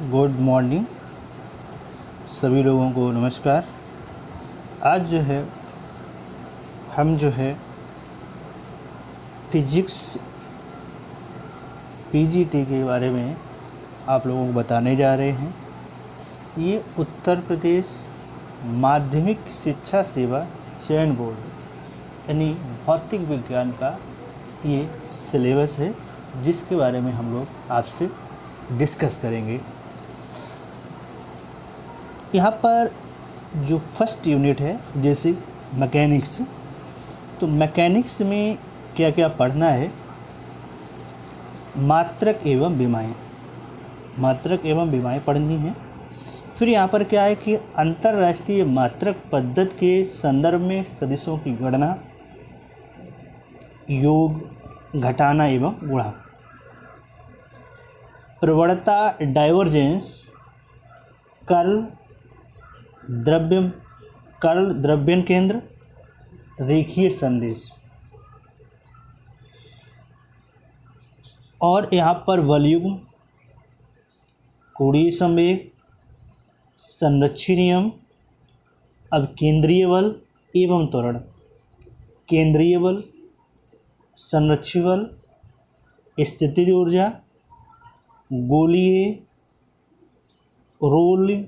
Good morning सभी लोगों को नमस्कार। आज हम फिजिक्स पीजीटी के बारे में आप लोगों को बताने जा रहे हैं। ये उत्तर प्रदेश माध्यमिक शिक्षा सेवा चयन बोर्ड यानी भौतिक विज्ञान का ये सिलेबस है, जिसके बारे में हम लोग आपसे डिस्कस करेंगे। यहाँ पर जो फर्स्ट यूनिट है जैसे मैकेनिक्स, तो मैकेनिक्स में क्या क्या पढ़ना है, मात्रक एवं विमाएँ पढ़नी हैं। फिर यहाँ पर क्या है कि अंतर्राष्ट्रीय मात्रक पद्धति के संदर्भ में सदिशों की गणना, योग, घटाना एवं गुणा, प्रवणता, डाइवर्जेंस, कर्ल, द्रव्यन केंद्र, रेखीय संदेश। और यहाँ पर वलयुग्म, कोणीय संवेग, संरक्षी नियम, अब केंद्रीय बल एवं त्वरण, केंद्रीय बल, संरक्षी बल, स्थितिज ऊर्जा, गोलीय, रोल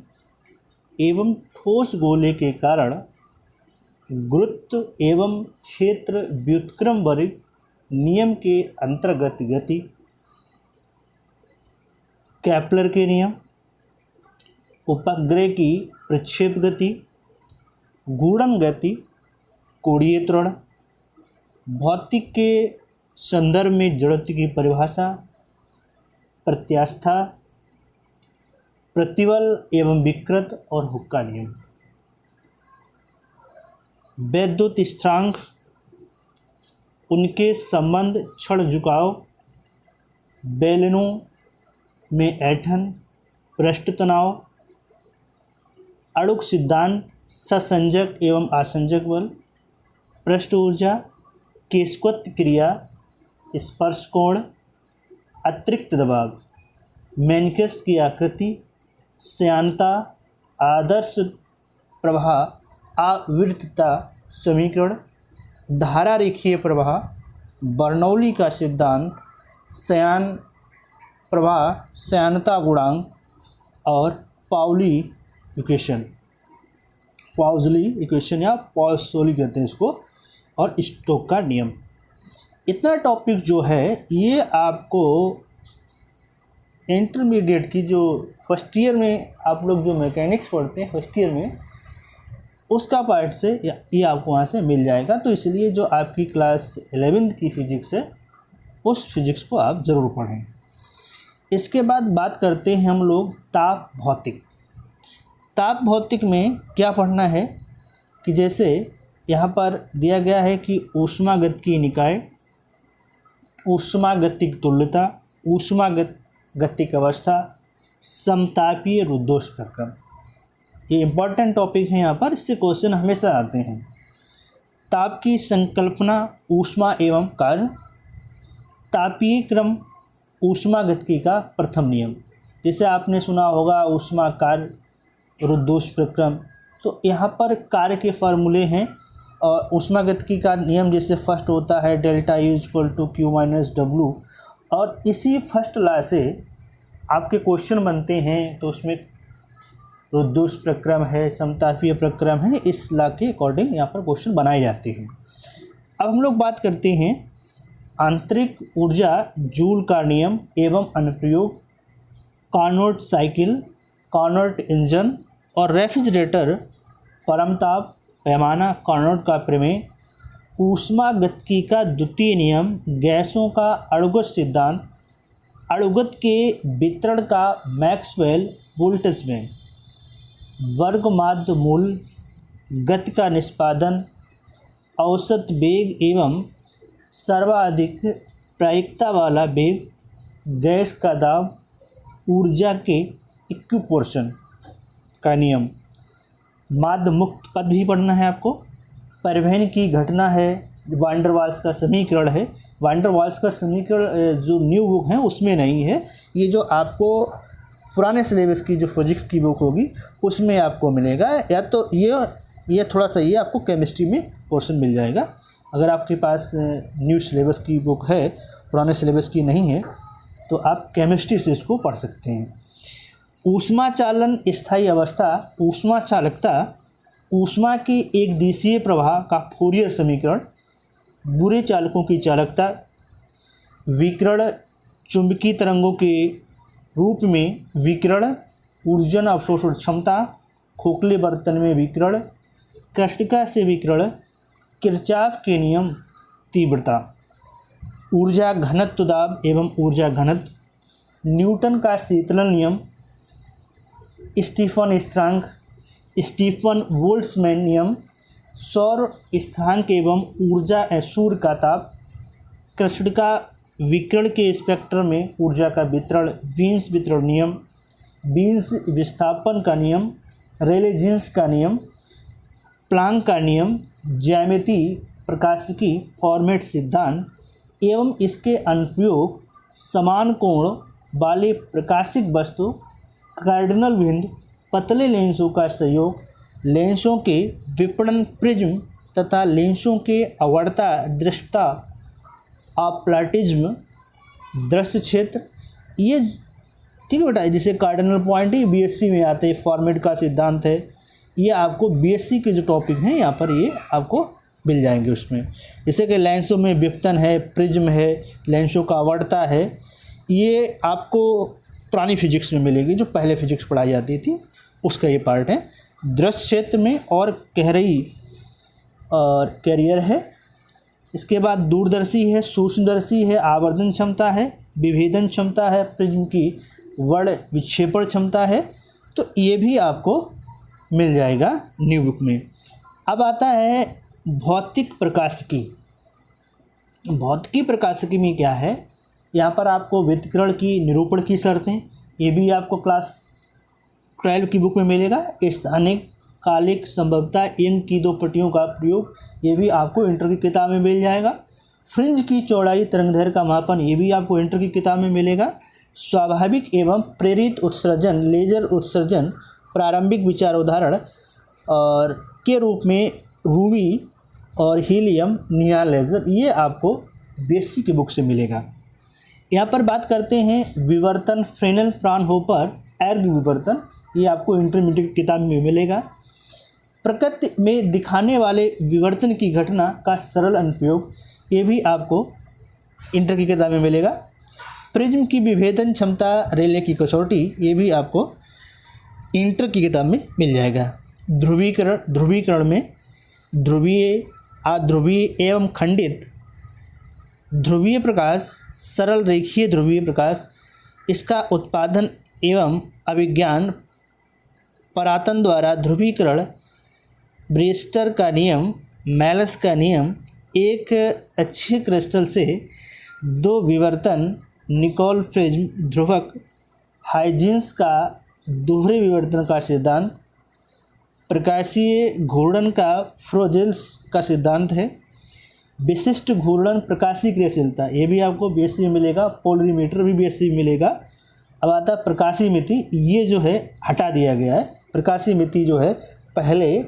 एवं ठोस गोले के कारण गुरुत्व एवं क्षेत्र व्युत्क्रम वर्ग नियम के अंतर्गत गति, केपलर के नियम, उपग्रह की प्रक्षेप गति, घूर्णन गति, कोणीय त्वरण, भौतिक के संदर्भ में जड़त्व की परिभाषा, प्रत्यास्था, प्रतिबल एवं विकृत और हुक्का नियम, वैद्युत स्थिरांक, उनके संबंध, क्षण झुकाव, बेलनों में ऐंठन, पृष्ठ तनाव, अणुक सिद्धांत, ससंजक एवं आसंजक बल, पृष्ठ ऊर्जा, केशवत्व क्रिया, स्पर्श कोण, अतिरिक्त दबाव, मेनिकस की आकृति, श्यानता, आदर्श प्रवाह, आवृत्तता समीकरण, धारा रेखीय प्रवाह, बर्नौली का सिद्धांत, श्यान प्रवाह, श्यानता गुणांक और पाउली इक्वेशन, पॉज़ली इक्वेशन या पॉसोली कहते हैं इसको, और स्टोक का नियम। इतना टॉपिक जो है ये आपको इंटरमीडिएट की जो फर्स्ट ईयर में आप लोग जो मैकेनिक्स पढ़ते हैं फर्स्ट ईयर में, उसका पार्ट से ये आपको वहाँ से मिल जाएगा। तो इसलिए जो आपकी क्लास 11th की फ़िज़िक्स है उस फिज़िक्स को आप ज़रूर पढ़ें। इसके बाद बात करते हैं हम लोग ताप भौतिक। ताप भौतिक में क्या पढ़ना है कि जैसे यहाँ पर दिया गया है कि ऊष्मागतिकी निकाय, ऊष्मागतिक तुल्यता, ऊष्मागतिक अवस्था, समतापीय रुद्धोष्म प्रक्रम, ये इम्पॉर्टेंट टॉपिक है। यहाँ पर इससे क्वेश्चन हमेशा आते हैं। ताप की संकल्पना, ऊष्मा एवं कार्य, तापीय क्रम, ऊष्मागतिकी का प्रथम नियम, जैसे आपने सुना होगा ऊष्मा कार्य रुद्धोष्म प्रक्रम। तो यहाँ पर कार्य के फार्मूले हैं और ऊष्मागतिकी का नियम जैसे फर्स्ट होता है डेल्टा U = Q - W, और इसी फर्स्ट लॉ से आपके क्वेश्चन बनते हैं। तो उसमें रुद्धोष्म प्रक्रम है, समतापीय प्रक्रम है, इस लॉ के अकॉर्डिंग यहाँ पर क्वेश्चन बनाए जाते हैं। अब हम लोग बात करते हैं आंतरिक ऊर्जा जूल का नियम एवं अनुप्रयोग, कार्नोट साइकिल, कार्नोट इंजन और रेफ्रिजरेटर, परमताप पैमाना, कार्नोट का प्रमेय, ऊष्मागतिकी का द्वितीय नियम, गैसों का अणुगत सिद्धांत, अणुगत के वितरण का मैक्सवेल बोल्ट्जमैन, वर्ग माध्य मूल, गति का निष्पादन, औसत वेग एवं सर्वाधिक प्रायिकता वाला वेग, गैस का दाब, ऊर्जा के इक्विपोर्शन का नियम, माध्य मुक्त पद भी पढ़ना है आपको, परिवहन की घटना है, वान डेर वाल्स का समीकरण है। वान डेर वाल्स का समीकरण जो न्यू बुक है उसमें नहीं है, ये जो आपको पुराने सिलेबस की जो फिजिक्स की बुक होगी उसमें आपको मिलेगा, या तो ये थोड़ा सा ये आपको केमिस्ट्री में पोर्शन मिल जाएगा। अगर आपके पास न्यू सिलेबस की बुक है, पुराने सिलेबस की नहीं है, तो आप केमिस्ट्री से इसको पढ़ सकते हैं। ऊष्मा चालन स्थायी अवस्था, ऊष्मा चालकता, ऊष्मा के एक दिशीय प्रवाह का फूरियर समीकरण, बुरे चालकों की चालकता, विकिरण चुंबकीय तरंगों के रूप में विकिरण, ऊर्जन अवशोषण क्षमता, खोखले बर्तन में विकिरण, कृष्णिका से विकिरण, किरचॉफ के नियम, तीव्रता, ऊर्जा घनत्व दाब एवं ऊर्जा घनत्व, न्यूटन का शीतलन नियम, स्टीफन स्थिरांक, स्टीफन बोल्ट्जमैन नियम, सौर स्थिरांक एवं ऊर्जा सूर्य का ताप, कृष्णिका विकिरण के स्पेक्ट्रम में ऊर्जा का वितरण, वीन्स वितरण नियम, वीन्स विस्थापन का नियम, रेले जीन्स का नियम, प्लांक का नियम, ज्यामिति प्रकाशिकी फॉर्मेट सिद्धांत एवं इसके अनुप्रयोग, समान कोण वाले प्रकाशिक वस्तु, कार्डिनल विंड, पतले लेंसों का सहयोग, लेंसों के विपणन, प्रिज्म तथा लेंसों के अवरता, दृष्टा, अप्लाटिज्म, दृश्य क्षेत्र, ये ठीक है बेटा, जिसे कार्डिनल पॉइंट ही बीएससी में आते हैं, फॉर्मेट का सिद्धांत है, ये आपको बीएससी के जो टॉपिक हैं यहाँ पर ये आपको मिल जाएंगे उसमें। जैसे कि लेंसों में विपतन है, प्रिज्म है, लेंसों का अवरता है, ये आपको पुरानी फिजिक्स में मिलेगी, जो पहले फिजिक्स पढ़ाई जाती थी उसका ये पार्ट है। दृश्य क्षेत्र में और गहराई और कैरियर है। इसके बाद दूरदर्शी है, सूक्ष्मदर्शी है, आवर्धन क्षमता है, विभेदन क्षमता है, प्रिज्म की वर्ण विक्षेपण क्षमता है, तो ये भी आपको मिल जाएगा न्यू बुक में। अब आता है भौतिक प्रकाशिकी। भौतिकी प्रकाशिकी में क्या है, यहाँ पर आपको व्यतिकरण की निरूपण की शर्तें, ये भी आपको क्लास 12 की बुक में मिलेगा। स्थानिक कालिक संभवतः यंग की 2 पट्टियों का प्रयोग, ये भी आपको इंटर की किताब में मिल जाएगा। फ्रिंज की चौड़ाई, तरंगदैर्घ्य का मापन, ये भी आपको इंटर की किताब में मिलेगा। स्वाभाविक एवं प्रेरित उत्सर्जन, लेजर उत्सर्जन, प्रारंभिक विचार उदाहरण और के रूप में रूबी और हीलियम नियॉन लेजर, ये आपको बीएससी की बुक से मिलेगा। यहाँ पर बात करते हैं विवर्तन, फ्रेनेल फ्राउनहोफर एर्ग विवर्तन, ये आपको इंटरमीडिएट किताब में मिलेगा। प्रकृति में दिखाने वाले विवर्तन की घटना का सरल अनुप्रयोग, ये भी आपको इंटर की किताब में मिलेगा। प्रिज्म की विभेदन क्षमता, रेले की कसौटी, ये भी आपको इंटर की किताब में मिल जाएगा। ध्रुवीकरण में ध्रुवीय, अध्रुवीय एवं खंडित ध्रुवीय प्रकाश, सरल रेखीय ध्रुवीय प्रकाश, इसका उत्पादन एवं अभिज्ञान, परातन द्वारा ध्रुवीकरण, ब्रेस्टर का नियम, मैलस का नियम, एक अच्छे क्रिस्टल से 2 विवर्तन, निकोल प्रिज्म ध्रुवक, हाइजीन्स का दोहरे विवर्तन का सिद्धांत, प्रकाशीय घूर्णन का फ्रोजेल्स का सिद्धांत है। विशिष्ट घूर्णन, प्रकाशीय क्रियाशीलता, ये भी आपको बीएससी में मिलेगा। पोलरीमीटर भी बीएससी में मिलेगा। अब आता है प्रकाशीय मिति, ये जो है हटा दिया गया है। प्रकाशीय मिति जो है पहले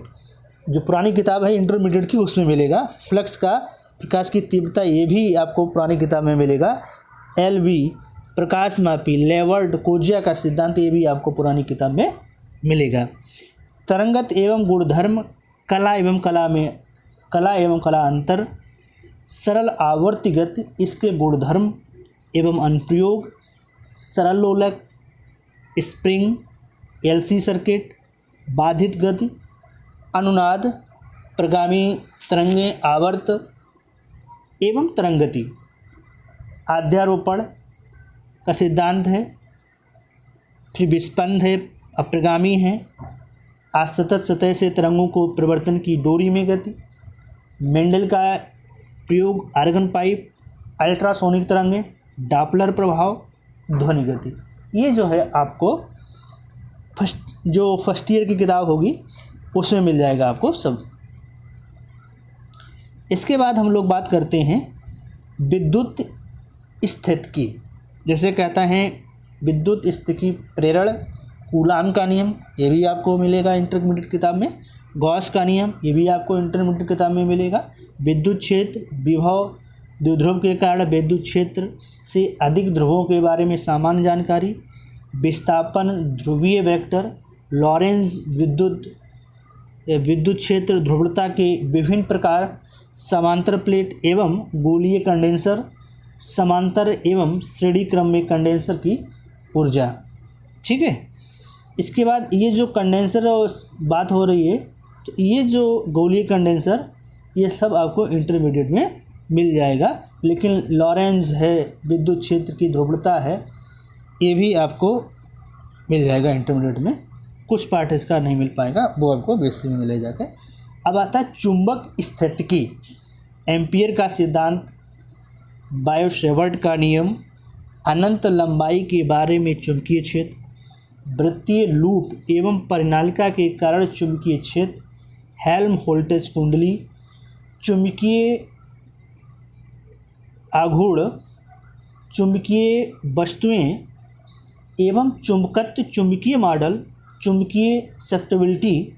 जो पुरानी किताब है इंटरमीडिएट की उसमें मिलेगा। फ्लक्स का, प्रकाश की तीव्रता, ये भी आपको पुरानी किताब में मिलेगा। एलवी, प्रकाश मापी, लेवर्ट, कोजिया का सिद्धांत, ये भी आपको पुरानी किताब में मिलेगा। तरंगत एवं गुणधर्म, कला एवं कला अंतर, सरल आवर्ती गति, इसके गुणधर्म एवं अनुप्रयोग, सरल लोलक, स्प्रिंग, एलसी सर्किट, बाधित गति, अनुनाद, प्रगामी तरंगें, आवर्त एवं तरंगति, आध्यारोपण का सिद्धांत है। फिर विस्पंद है, अप्रगामी है। असतत सतह से तरंगों को परिवर्तन की डोरी में गति, मेंडल का प्रयोग, आर्गन पाइप, अल्ट्रासोनिक तरंगें, डापलर प्रभाव, ध्वनि गति, ये जो है आपको फर्स्ट ईयर की किताब होगी उसमें मिल जाएगा आपको सब। इसके बाद हम लोग बात करते हैं विद्युत स्थितिकी। जैसे कहता है विद्युत स्थिति प्रेरण, कूलाम का नियम, ये भी आपको मिलेगा इंटरमीडिएट किताब में। गॉस का नियम, ये भी आपको इंटरमीडिएट किताब में मिलेगा। विद्युत क्षेत्र, विभव, द्विध्रुव के कारण विद्युत क्षेत्र से अधिक ध्रुवों के बारे में सामान्य जानकारी, विस्थापन, ध्रुवीय वेक्टर, लॉरेंज विद्युत क्षेत्र, ध्रुवता के विभिन्न प्रकार, समांतर प्लेट एवं गोलीय कंडेंसर, समांतर एवं श्रेणी क्रम में कंडेंसर की ऊर्जा। ठीक है, इसके बाद ये जो कंडेंसर बात हो रही है, तो ये जो गोलीय कंडेंसर, ये सब आपको इंटरमीडिएट में मिल जाएगा। लेकिन लॉरेंज है, विद्युत क्षेत्र की ध्रुवता है, ये भी आपको मिल जाएगा इंटरमीडिएट में। कुछ पार्ट इसका नहीं मिल पाएगा, वो आपको बेसिक में मिले जाकर। अब आता है चुंबक स्थितिकी, एम्पियर का सिद्धांत, बायो-सेवर्ट का नियम, अनंत लंबाई के बारे में चुंबकीय क्षेत्र, वृत्तीय लूप एवं परिनालिका के कारण चुंबकीय क्षेत्र, हेल्महोल्ट्ज़ कुंडली, चुंबकीय आघूर्ण, चुंबकीय वस्तुएं एवं चुंबकत्व, चुंबकीय मॉडल, चुंबकीय ससेप्टिबिलिटी।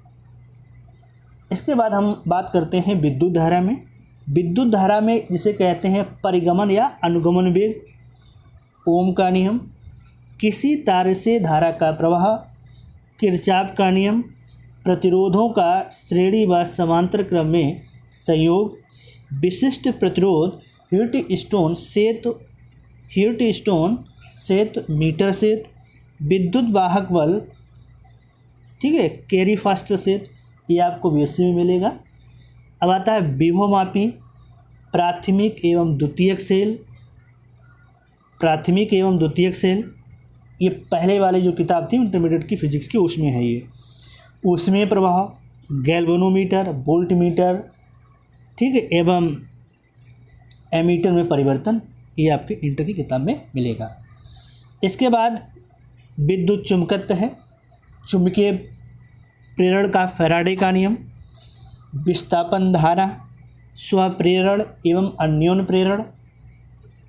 इसके बाद हम बात करते हैं विद्युत धारा में। विद्युत धारा में जिसे कहते हैं परिगमन या अनुगमन वेग, ओम का नियम, किसी तार से धारा का प्रवाह, किरचॉफ का नियम, प्रतिरोधों का श्रेणी व समांतर क्रम में संयोग, विशिष्ट प्रतिरोध, हीटस्टोन सेत, मीटर सेत, विद्युत वाहक बल, ठीक है, कैरी फास्टर सेत, ये आपको बीएससी में मिलेगा। अब आता है विभवमापी, प्राथमिक एवं द्वितीयक सेल, ये पहले वाली जो किताब थी इंटरमीडिएट की फिजिक्स की, उसमें है ये। ऊष्मीय प्रवाह, गैल्वेनोमीटर, वोल्टमीटर, ठीक है, एवं एमीटर में परिवर्तन, ये आपके इंटर की किताब में मिलेगा। इसके बाद विद्युत चुंबकत्व है, चुंबकीय प्रेरण का फैराडे का नियम, विस्थापन धारा, स्वप्रेरण एवं अन्योन्य प्रेरण,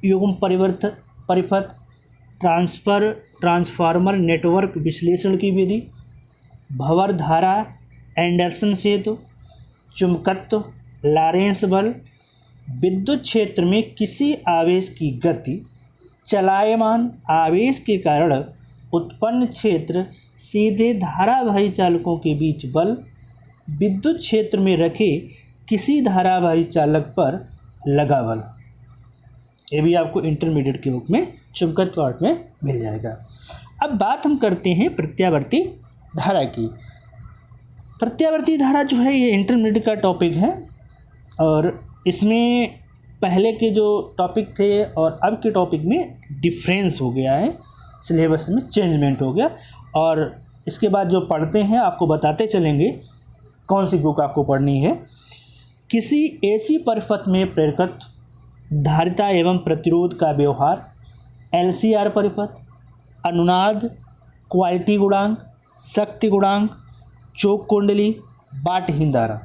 युग्म परिपथ, ट्रांसफार्मर नेटवर्क विश्लेषण की विधि, भंवर धारा, एंडरसन सेतु, चुंबकत्व, लॉरेंस बल, विद्युत क्षेत्र में किसी आवेश की गति, चलायमान आवेश के कारण उत्पन्न क्षेत्र, सीधे धारावाही चालकों के बीच बल, विद्युत क्षेत्र में रखे किसी धारावाही चालक पर लगा बल, ये भी आपको इंटरमीडिएट के बुक में चुंबकत्व पार्ट में मिल जाएगा। अब बात हम करते हैं प्रत्यावर्ती धारा की। प्रत्यावर्ती धारा जो है ये इंटरमीडिएट का टॉपिक है, और इसमें पहले के जो टॉपिक थे और अब के टॉपिक में डिफरेंस हो गया है, सिलेबस में चेंजमेंट हो गया। और इसके बाद जो पढ़ते हैं आपको बताते चलेंगे कौन सी बुक आपको पढ़नी है। किसी ऐसी परिपथ में प्रेरकत्व, धारिता एवं प्रतिरोध का व्यवहार, LCR परिपथ, अनुनाद, क्वालिटी गुणांक, शक्ति गुणांक, चोक कुंडली, बाटहीन धारा।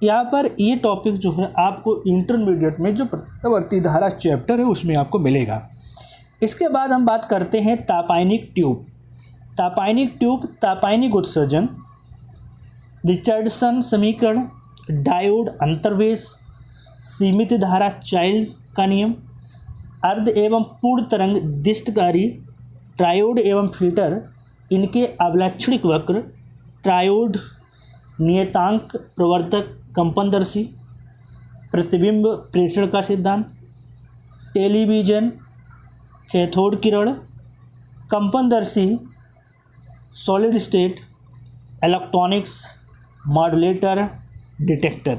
यहाँ पर ये टॉपिक जो है आपको इंटरमीडिएट में जो प्रत्यावर्ती धारा चैप्टर है उसमें आपको मिलेगा। इसके बाद हम बात करते हैं तापायनिक ट्यूब। तापायनिक उत्सर्जन, रिचर्डसन समीकरण, डायोड अंतर्वेश, सीमित धारा चाइल्ड का नियम, अर्ध एवं पूर्ण तरंग दिष्टकारी, ट्रायोड एवं फिल्टर, इनके अवलक्षणिक वक्र, ट्रायोड नियतांक प्रवर्तक कंपनदर्शी, प्रतिबिंब प्रेषण का सिद्धांत, टेलीविजन कैथोड किरण, कंपनदर्शी, solid state, electronics, modulator, detector.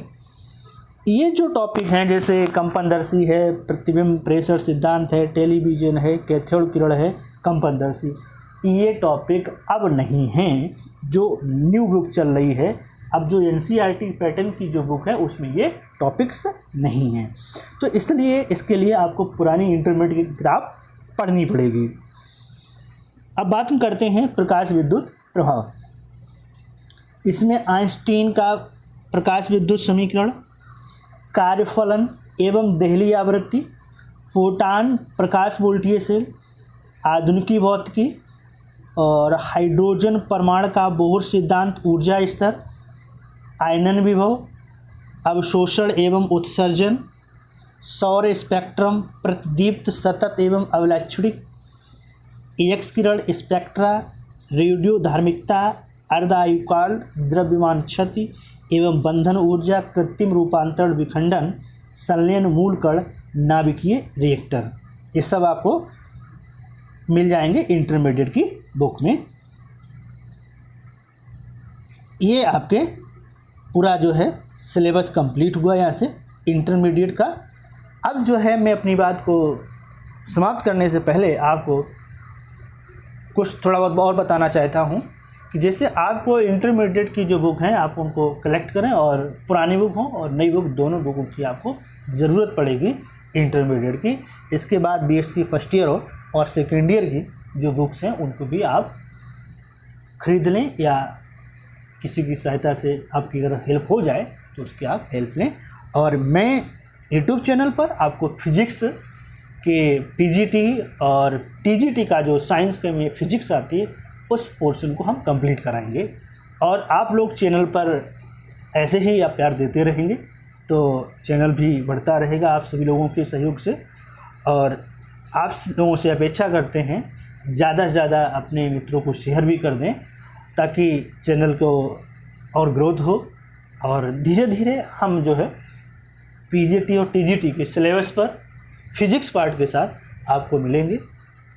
ये जो टॉपिक हैं जैसे कंपनदर्शी है, प्रतिबिंब प्रेषण सिद्धांत है, टेलीविजन है, कैथोड किरण है, कंपनदर्शी, ये टॉपिक अब नहीं हैं, जो न्यू बुक चल रही है। अब जो NCERT पैटर्न की जो बुक है उसमें ये टॉपिक्स नहीं हैं, तो इसलिए इसके लिए आपको पुरानी इंटरमीडिएट की किताब पढ़नी पड़ेगी। अब बात हम करते हैं प्रकाश विद्युत प्रभाव। इसमें आइंस्टीन का प्रकाश विद्युत समीकरण, कार्यफलन एवं देहली आवृत्ति, फोटान प्रकाश वोल्टीय सेल, आधुनिकी भौतिकी और हाइड्रोजन परमाणु का बोहर सिद्धांत, ऊर्जा स्तर, आयनन विभव, अवशोषण एवं उत्सर्जन, सौर स्पेक्ट्रम, प्रतिदीप्त सतत एवं अवलक्षणिक, एक्स किरण स्पेक्ट्रा, रेडियो धार्मिकता, अर्धायुकाल, द्रव्यमान क्षति एवं बंधन ऊर्जा, कृत्रिम रूपांतरण, विखंडन, संलयन, मूल कण, नाभिकीय रिएक्टर, ये सब आपको मिल जाएंगे इंटरमीडिएट की बुक में। ये आपके पूरा जो है सिलेबस कंप्लीट हुआ यहाँ से इंटरमीडिएट का। अब जो है मैं अपनी बात को समाप्त करने से पहले आपको कुछ थोड़ा बहुत और बताना चाहता हूँ कि जैसे आपको इंटरमीडिएट की जो बुक हैं आप उनको कलेक्ट करें, और पुरानी बुक हो और नई बुक दोनों बुकों की आपको ज़रूरत पड़ेगी इंटरमीडिएट की। इसके बाद बीएससी फर्स्ट ईयर हो और सेकेंड ईयर की जो बुक्स हैं उनको भी आप ख़रीद लें, या किसी की सहायता से आपकी अगर हेल्प हो जाए तो उसकी आप हेल्प लें। और मैं यूट्यूब चैनल पर आपको फिजिक्स के पीजीटी और टीजीटी का जो साइंस के में फिजिक्स आती है उस पोर्शन को हम कंप्लीट कराएंगे, और आप लोग चैनल पर ऐसे ही आप प्यार देते रहेंगे तो चैनल भी बढ़ता रहेगा आप सभी लोगों के सहयोग से। और आप लोगों से अपेक्षा करते हैं ज़्यादा से ज़्यादा अपने मित्रों को शेयर भी कर दें ताकि चैनल को और ग्रोथ हो, और धीरे धीरे हम जो है पीजीटी और टीजीटी के सिलेबस पर फिजिक्स पार्ट के साथ आपको मिलेंगे।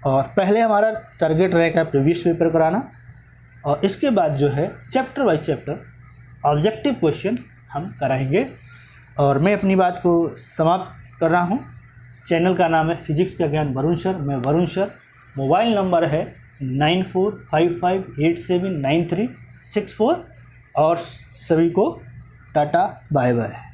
और पहले हमारा टारगेट रहेगा प्रीवियस पेपर कराना, और इसके बाद जो है chapter by chapter objective question हम कराएंगे। और मैं अपनी बात को समाप्त कर रहा हूँ। चैनल का नाम है फिजिक्स का ज्ञान वरुण सर, मैं वरुण सर। मोबाइल नंबर है 9455879364। और सभी को टाटा बाय बाय।